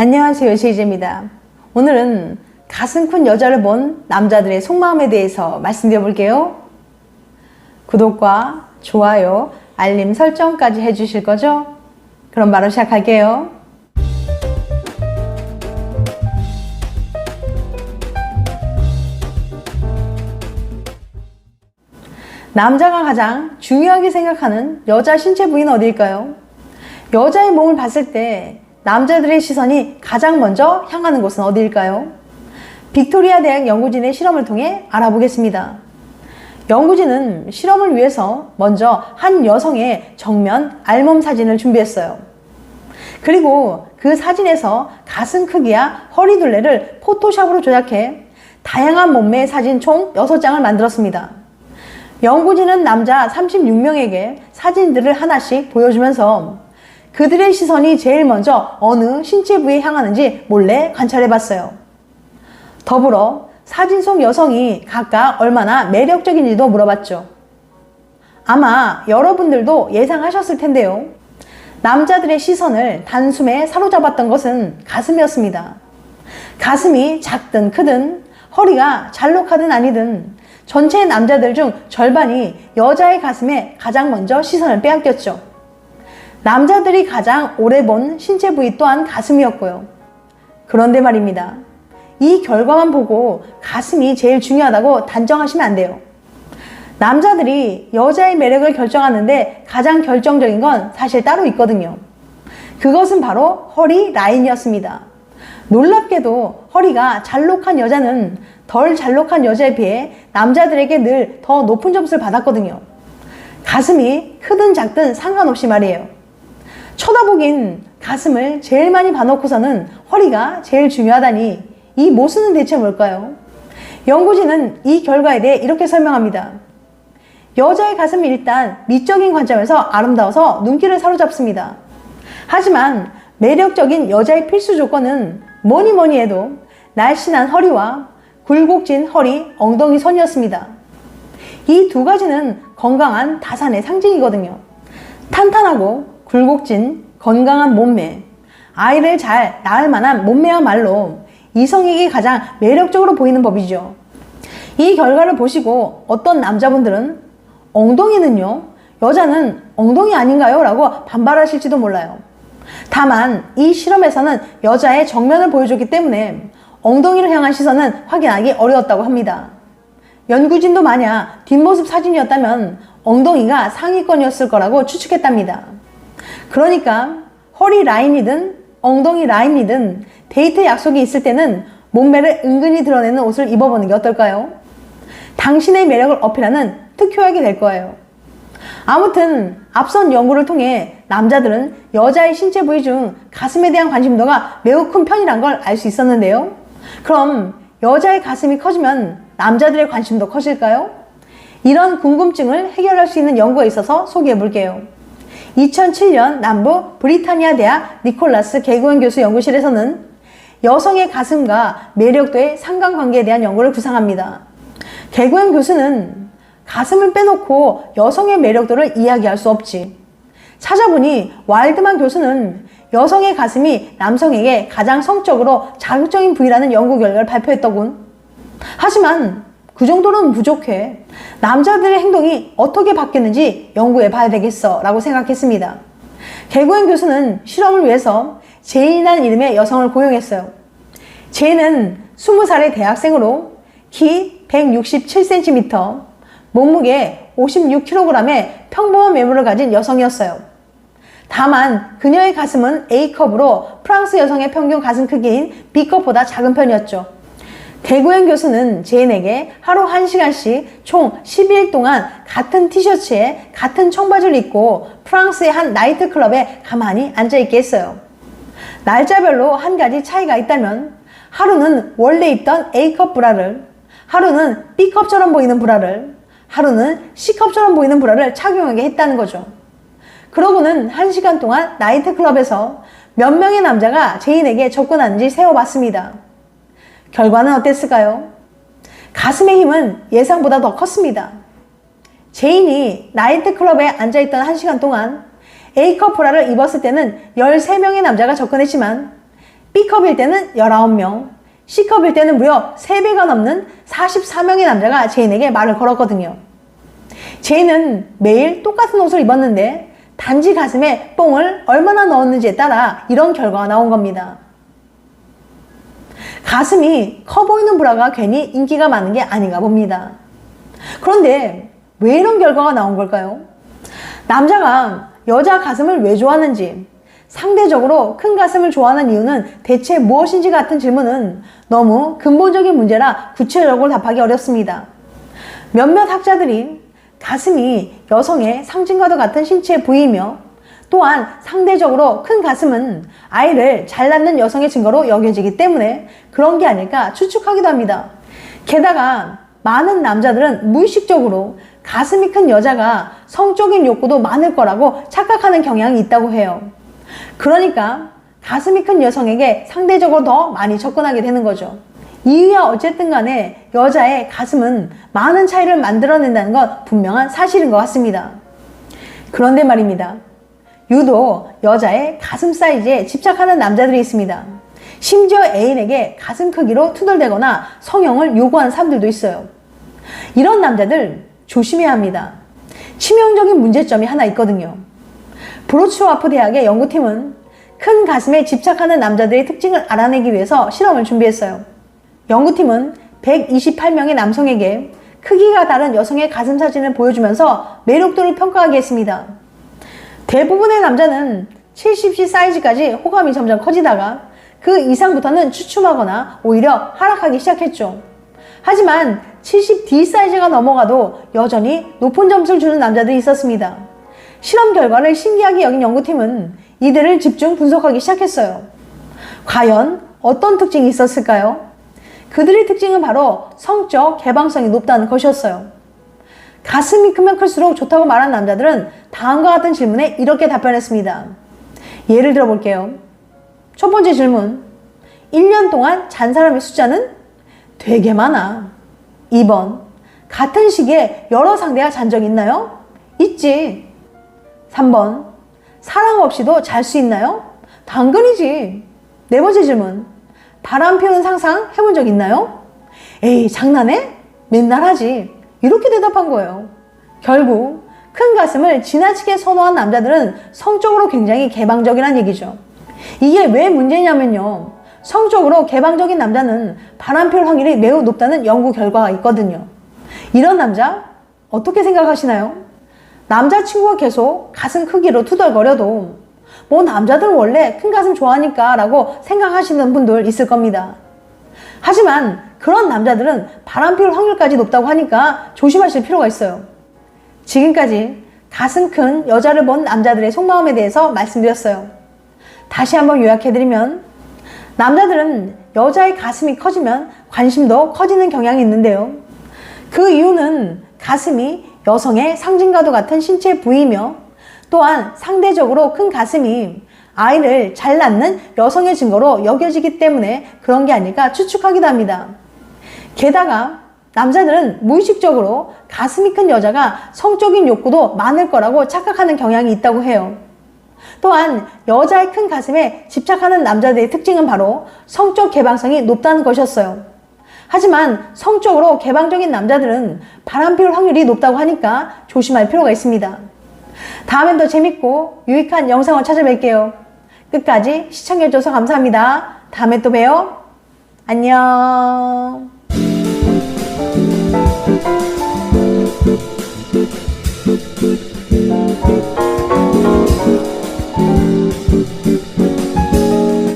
안녕하세요, 제이제입니다. 오늘은 가슴 큰 여자를 본 남자들의 속마음에 대해서 말씀드려 볼게요. 구독과 좋아요, 알림 설정까지 해주실 거죠? 그럼 바로 시작할게요. 남자가 가장 중요하게 생각하는 여자 신체 부위는 어디일까요? 여자의 몸을 봤을 때 남자들의 시선이 가장 먼저 향하는 곳은 어디일까요? 빅토리아 대학 연구진의 실험을 통해 알아보겠습니다. 연구진은 실험을 위해서 먼저 한 여성의 정면 알몸 사진을 준비했어요. 그리고 그 사진에서 가슴 크기와 허리 둘레를 포토샵으로 조작해 다양한 몸매 사진 총 6장을 만들었습니다. 연구진은 남자 36명에게 사진들을 하나씩 보여주면서 그들의 시선이 제일 먼저 어느 신체 부위에 향하는지 몰래 관찰해봤어요. 더불어 사진 속 여성이 각각 얼마나 매력적인지도 물어봤죠. 아마 여러분들도 예상하셨을 텐데요. 남자들의 시선을 단숨에 사로잡았던 것은 가슴이었습니다. 가슴이 작든 크든 허리가 잘록하든 아니든 전체 남자들 중 절반이 여자의 가슴에 가장 먼저 시선을 빼앗겼죠. 남자들이 가장 오래 본 신체 부위 또한 가슴이었고요. 그런데 말입니다. 이 결과만 보고 가슴이 제일 중요하다고 단정하시면 안 돼요. 남자들이 여자의 매력을 결정하는데 가장 결정적인 건 사실 따로 있거든요. 그것은 바로 허리 라인이었습니다. 놀랍게도 허리가 잘록한 여자는 덜 잘록한 여자에 비해 남자들에게 늘 더 높은 점수를 받았거든요. 가슴이 크든 작든 상관없이 말이에요. 쳐다보긴 가슴을 제일 많이 봐놓고서는 허리가 제일 중요하다니 이 모순은 대체 뭘까요? 연구진은 이 결과에 대해 이렇게 설명합니다. 여자의 가슴이 일단 미적인 관점에서 아름다워서 눈길을 사로잡습니다. 하지만 매력적인 여자의 필수 조건은 뭐니 해도 날씬한 허리와 굴곡진 허리, 엉덩이 선이었습니다. 이 두 가지는 건강한 다산의 상징이거든요. 탄탄하고 굴곡진 건강한 몸매, 아이를 잘 낳을 만한 몸매야말로 이성에게 가장 매력적으로 보이는 법이죠. 이 결과를 보시고 어떤 남자분들은 엉덩이는요? 여자는 엉덩이 아닌가요? 라고 반발하실지도 몰라요. 다만 이 실험에서는 여자의 정면을 보여줬기 때문에 엉덩이를 향한 시선은 확인하기 어려웠다고 합니다. 연구진도 만약 뒷모습 사진이었다면 엉덩이가 상위권이었을 거라고 추측했답니다. 그러니까 허리 라인이든 엉덩이 라인이든 데이트 약속이 있을 때는 몸매를 은근히 드러내는 옷을 입어보는 게 어떨까요? 당신의 매력을 어필하는 특효약이 될 거예요. 아무튼 앞선 연구를 통해 남자들은 여자의 신체 부위 중 가슴에 대한 관심도가 매우 큰 편이란 걸 알 수 있었는데요. 그럼 여자의 가슴이 커지면 남자들의 관심도 커질까요? 이런 궁금증을 해결할 수 있는 연구가 있어서 소개해 볼게요. 2007년 남부 브리타니아 대학 니콜라스 개구현 교수 연구실에서는 여성의 가슴과 매력도의 상관관계에 대한 연구를 구상합니다. 개구현 교수는 가슴을 빼놓고 여성의 매력도를 이야기할 수 없지. 찾아보니 와일드만 교수는 여성의 가슴이 남성에게 가장 성적으로 자극적인 부위라는 연구 결과를 발표했더군. 하지만 그 정도는 부족해. 남자들의 행동이 어떻게 바뀌었는지 연구해 봐야 되겠어 라고 생각했습니다. 개구현 교수는 실험을 위해서 제인이라는 이름의 여성을 고용했어요. 제인은 20살의 대학생으로 키 167cm, 몸무게 56kg의 평범한 외모를 가진 여성이었어요. 다만 그녀의 가슴은 A컵으로 프랑스 여성의 평균 가슴 크기인 B컵보다 작은 편이었죠. 개구현 교수는 제인에게 하루 1시간씩 총 12일 동안 같은 티셔츠에 같은 청바지를 입고 프랑스의 한 나이트클럽에 가만히 앉아있게 했어요. 날짜별로 한 가지 차이가 있다면 하루는 원래 입던 A컵 브라를, 하루는 B컵처럼 보이는 브라를, 하루는 C컵처럼 보이는 브라를 착용하게 했다는 거죠. 그러고는 1시간 동안 나이트클럽에서 몇 명의 남자가 제인에게 접근하는지 세어봤습니다. 결과는 어땠을까요? 가슴의 힘은 예상보다 더 컸습니다. 제인이 나이트클럽에 앉아있던 1시간 동안 A컵 브라를 입었을 때는 13명의 남자가 접근했지만 B컵일 때는 19명, C컵일 때는 무려 3배가 넘는 44명의 남자가 제인에게 말을 걸었거든요. 제인은 매일 똑같은 옷을 입었는데 단지 가슴에 뽕을 얼마나 넣었는지에 따라 이런 결과가 나온 겁니다. 가슴이 커 보이는 브라가 괜히 인기가 많은 게 아닌가 봅니다. 그런데 왜 이런 결과가 나온 걸까요? 남자가 여자 가슴을 왜 좋아하는지, 상대적으로 큰 가슴을 좋아하는 이유는 대체 무엇인지 같은 질문은 너무 근본적인 문제라 구체적으로 답하기 어렵습니다. 몇몇 학자들이 가슴이 여성의 상징과도 같은 신체 부위이며 또한 상대적으로 큰 가슴은 아이를 잘 낳는 여성의 증거로 여겨지기 때문에 그런 게 아닐까 추측하기도 합니다. 게다가 많은 남자들은 무의식적으로 가슴이 큰 여자가 성적인 욕구도 많을 거라고 착각하는 경향이 있다고 해요. 그러니까 가슴이 큰 여성에게 상대적으로 더 많이 접근하게 되는 거죠. 이유야 어쨌든 간에 여자의 가슴은 많은 차이를 만들어낸다는 건 분명한 사실인 것 같습니다. 그런데 말입니다. 유독 여자의 가슴 사이즈에 집착하는 남자들이 있습니다. 심지어 애인에게 가슴 크기로 투덜대거나 성형을 요구하는 사람들도 있어요. 이런 남자들 조심해야 합니다. 치명적인 문제점이 하나 있거든요. 브로츠와프 대학의 연구팀은 큰 가슴에 집착하는 남자들의 특징을 알아내기 위해서 실험을 준비했어요. 연구팀은 128명의 남성에게 크기가 다른 여성의 가슴 사진을 보여주면서 매력도를 평가하게 했습니다. 대부분의 남자는 70C 사이즈까지 호감이 점점 커지다가 그 이상부터는 추춤하거나 오히려 하락하기 시작했죠. 하지만 70D 사이즈가 넘어가도 여전히 높은 점수를 주는 남자들이 있었습니다. 실험 결과를 신기하게 여긴 연구팀은 이들을 집중 분석하기 시작했어요. 과연 어떤 특징이 있었을까요? 그들의 특징은 바로 성적 개방성이 높다는 것이었어요. 가슴이 크면 클수록 좋다고 말한 남자들은 다음과 같은 질문에 이렇게 답변했습니다. 예를 들어 볼게요. 첫 번째 질문. 1년 동안 잔 사람의 숫자는 되게 많아. 2번. 같은 시기에 여러 상대가 잔 적 있나요? 있지. 3번. 사랑 없이도 잘 수 있나요? 당근이지. 네 번째 질문. 바람 피우는 상상 해본 적 있나요? 에이, 장난해? 맨날 하지. 이렇게 대답한 거예요. 결국 큰 가슴을 지나치게 선호한 남자들은 성적으로 굉장히 개방적이란 얘기죠. 이게 왜 문제냐면요. 성적으로 개방적인 남자는 바람 피울 확률이 매우 높다는 연구 결과가 있거든요. 이런 남자 어떻게 생각하시나요? 남자친구가 계속 가슴 크기로 투덜거려도 뭐 남자들은 원래 큰 가슴 좋아하니까 라고 생각하시는 분들 있을 겁니다. 하지만 그런 남자들은 바람 피울 확률까지 높다고 하니까 조심하실 필요가 있어요. 지금까지 가슴 큰 여자를 본 남자들의 속마음에 대해서 말씀드렸어요. 다시 한번 요약해드리면 남자들은 여자의 가슴이 커지면 관심도 커지는 경향이 있는데요. 그 이유는 가슴이 여성의 상징과도 같은 신체 부위이며 또한 상대적으로 큰 가슴이 아이를 잘 낳는 여성의 증거로 여겨지기 때문에 그런 게 아닐까 추측하기도 합니다. 게다가 남자들은 무의식적으로 가슴이 큰 여자가 성적인 욕구도 많을 거라고 착각하는 경향이 있다고 해요. 또한 여자의 큰 가슴에 집착하는 남자들의 특징은 바로 성적 개방성이 높다는 것이었어요. 하지만 성적으로 개방적인 남자들은 바람 피울 확률이 높다고 하니까 조심할 필요가 있습니다. 다음엔 더 재밌고 유익한 영상을 찾아뵐게요. 끝까지 시청해줘서 감사합니다. 다음에 또 봬요. 안녕.